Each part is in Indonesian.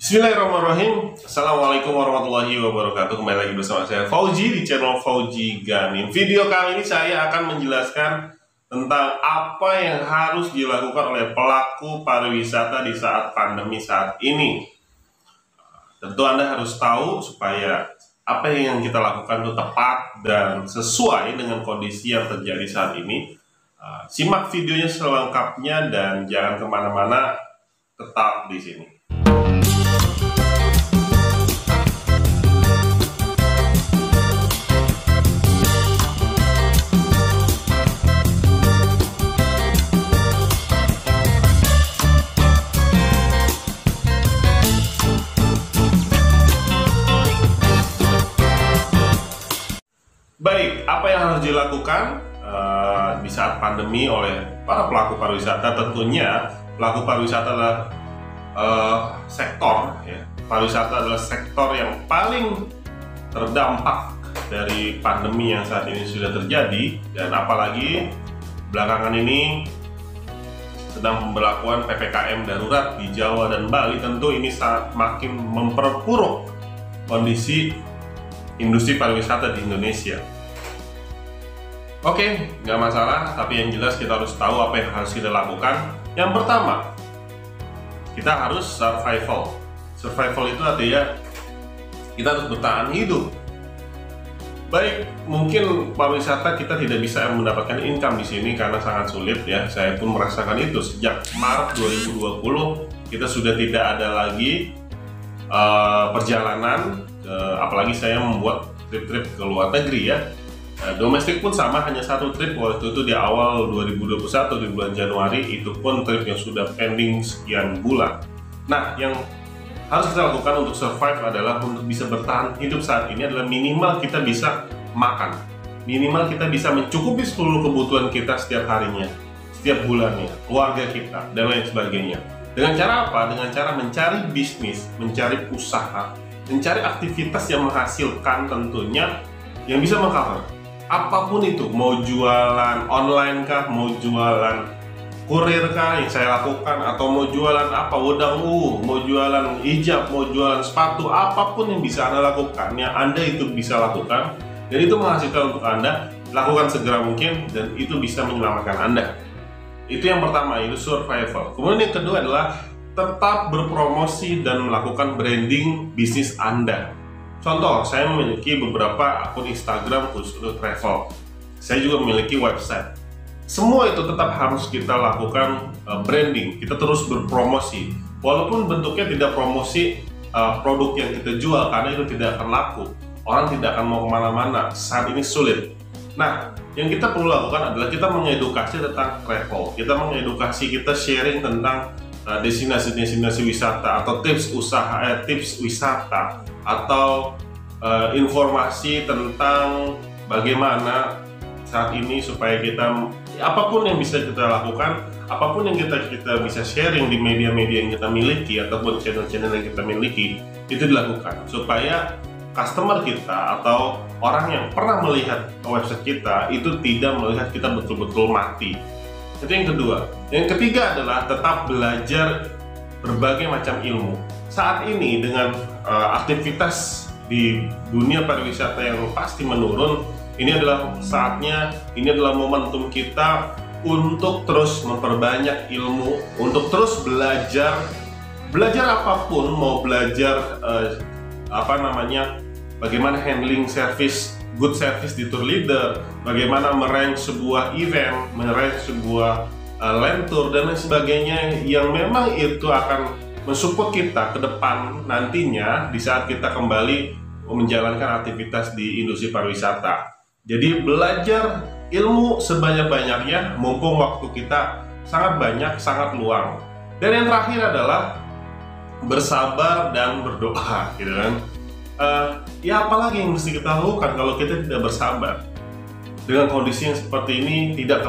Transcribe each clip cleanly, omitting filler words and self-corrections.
Bismillahirrahmanirrahim. Assalamualaikum warahmatullahi wabarakatuh. Kembali lagi bersama saya Fauji di channel Fauji Ganim. Video kali ini saya akan menjelaskan tentang apa yang harus dilakukan oleh pelaku pariwisata di saat pandemi saat ini. Tentu Anda harus tahu supaya apa yang kita lakukan itu tepat dan sesuai dengan kondisi yang terjadi saat ini. Simak videonya selengkapnya dan jangan kemana-mana, tetap di sini. Baik, apa yang harus dilakukan di saat pandemi oleh para pelaku pariwisata? Tentunya pelaku pariwisata adalah pariwisata adalah sektor yang paling terdampak dari pandemi yang saat ini sudah terjadi, dan apalagi belakangan ini sedang pemberlakuan PPKM darurat di Jawa dan Bali. Tentu ini makin memperburuk kondisi industri pariwisata di Indonesia. Oke, nggak masalah, tapi yang jelas kita harus tahu apa yang harus kita lakukan. Yang pertama, kita harus survival. Survival itu artinya kita harus bertahan hidup. Baik, mungkin pariwisata kita tidak bisa mendapatkan income di sini karena sangat sulit ya. Saya pun merasakan itu sejak Maret 2020 kita sudah tidak ada lagi perjalanan. Apalagi saya membuat trip-trip ke luar negeri ya. Domestik pun sama, hanya satu trip waktu itu di awal 2021 di bulan Januari, itu pun trip yang sudah pending sekian bulan. Nah, yang harus kita lakukan untuk survive adalah untuk bisa bertahan hidup saat ini adalah minimal kita bisa makan, minimal kita bisa mencukupi seluruh kebutuhan kita setiap harinya, setiap bulannya, keluarga kita dan lain sebagainya. Dengan cara apa? Dengan cara mencari bisnis, mencari usaha, mencari aktivitas yang menghasilkan, tentunya yang bisa mengcover apapun itu, mau jualan online kah, mau jualan kurir kah yang saya lakukan, atau mau jualan apa, wedang mau jualan hijab, mau jualan sepatu, apapun yang bisa Anda lakukan, yang Anda itu bisa lakukan dan itu menghasilkan untuk Anda, lakukan segera mungkin dan itu bisa menyelamatkan Anda. Itu yang pertama, itu survival. Kemudian yang kedua adalah tetap berpromosi dan melakukan branding bisnis Anda. Contoh, saya memiliki beberapa akun Instagram khusus untuk travel. Saya juga memiliki website. Semua itu tetap harus kita lakukan branding. Kita terus berpromosi. Walaupun bentuknya tidak promosi produk yang kita jual, karena itu tidak akan laku. Orang tidak akan mau kemana-mana. Saat ini sulit. Nah, yang kita perlu lakukan adalah kita mengedukasi tentang travel. Kita mengedukasi, kita sharing tentang destinasi-destinasi wisata atau tips usaha, tips wisata, atau informasi tentang bagaimana saat ini supaya kita, apapun yang bisa kita lakukan, apapun yang kita bisa sharing di media-media yang kita miliki ataupun channel-channel yang kita miliki, itu dilakukan supaya customer kita atau orang yang pernah melihat website kita itu tidak melihat kita betul-betul mati. Itu yang kedua. Yang ketiga adalah tetap belajar berbagai macam ilmu. Saat ini dengan aktivitas di dunia pariwisata yang pasti menurun, ini adalah saatnya, ini adalah momentum kita untuk terus memperbanyak ilmu, untuk terus belajar apapun, mau belajar bagaimana handling service, good service di tour leader, bagaimana merank sebuah event, merank sebuah land tour dan lain sebagainya, yang memang itu akan mensupport kita ke depan nantinya di saat kita kembali menjalankan aktivitas di industri pariwisata. Jadi belajar ilmu sebanyak-banyaknya mumpung waktu kita sangat banyak, sangat luang. Dan yang terakhir adalah bersabar dan berdoa, gitu kan. Ya apalagi yang mesti kita lakukan kalau kita tidak bersabar dengan kondisi yang seperti ini, tidak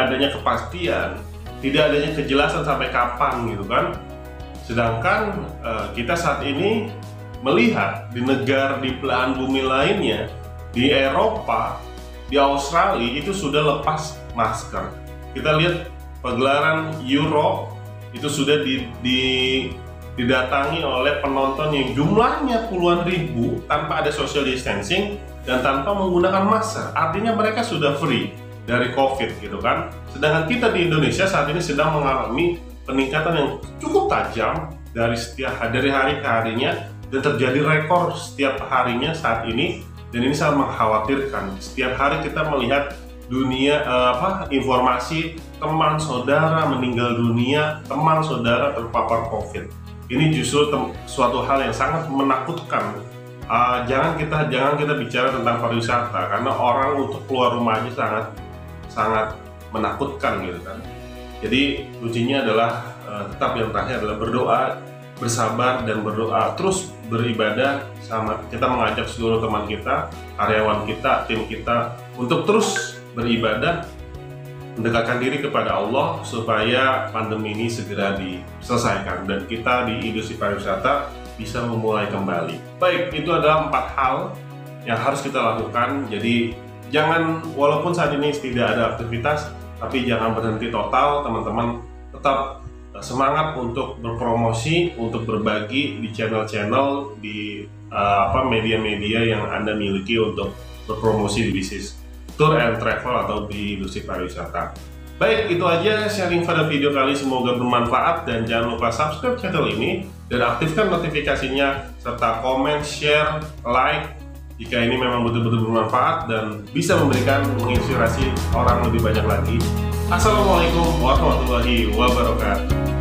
adanya kepastian, tidak adanya kejelasan sampai kapan, gitu kan. Sedangkan kita saat ini melihat di negara di belahan bumi lainnya, di Eropa, di Australia itu sudah lepas masker. Kita lihat pagelaran Euro itu sudah didatangi oleh penonton yang jumlahnya puluhan ribu tanpa ada social distancing dan tanpa menggunakan masker. Artinya mereka sudah free dari COVID gitu kan. Sedangkan kita di Indonesia saat ini sedang mengalami peningkatan yang cukup tajam dari hari ke harinya, dan terjadi rekor setiap harinya saat ini, dan ini sangat mengkhawatirkan. Setiap hari kita melihat informasi teman saudara meninggal dunia, teman saudara terpapar COVID. Ini justru suatu hal yang sangat menakutkan. Jangan kita bicara tentang pariwisata, karena orang untuk keluar rumah aja sangat menakutkan gitu kan. Jadi kuncinya adalah tetap yang terakhir adalah berdoa, bersabar dan berdoa, terus beribadah. Sama kita mengajak seluruh teman kita, karyawan kita, tim kita untuk terus beribadah, mendekatkan diri kepada Allah supaya pandemi ini segera diselesaikan dan kita di industri pariwisata bisa memulai kembali. Baik, itu adalah 4 hal yang harus kita lakukan. Jadi jangan, walaupun saat ini tidak ada aktivitas, tapi jangan berhenti total. Teman-teman tetap semangat untuk berpromosi, untuk berbagi di channel-channel, di media-media yang Anda miliki untuk berpromosi di bisnis tour and travel atau di industri pariwisata. Baik, itu aja sharing pada video kali, semoga bermanfaat, dan jangan lupa subscribe channel ini dan aktifkan notifikasinya serta komen, share, like jika ini memang betul-betul bermanfaat dan bisa menginspirasi orang lebih banyak lagi. Assalamualaikum warahmatullahi wabarakatuh.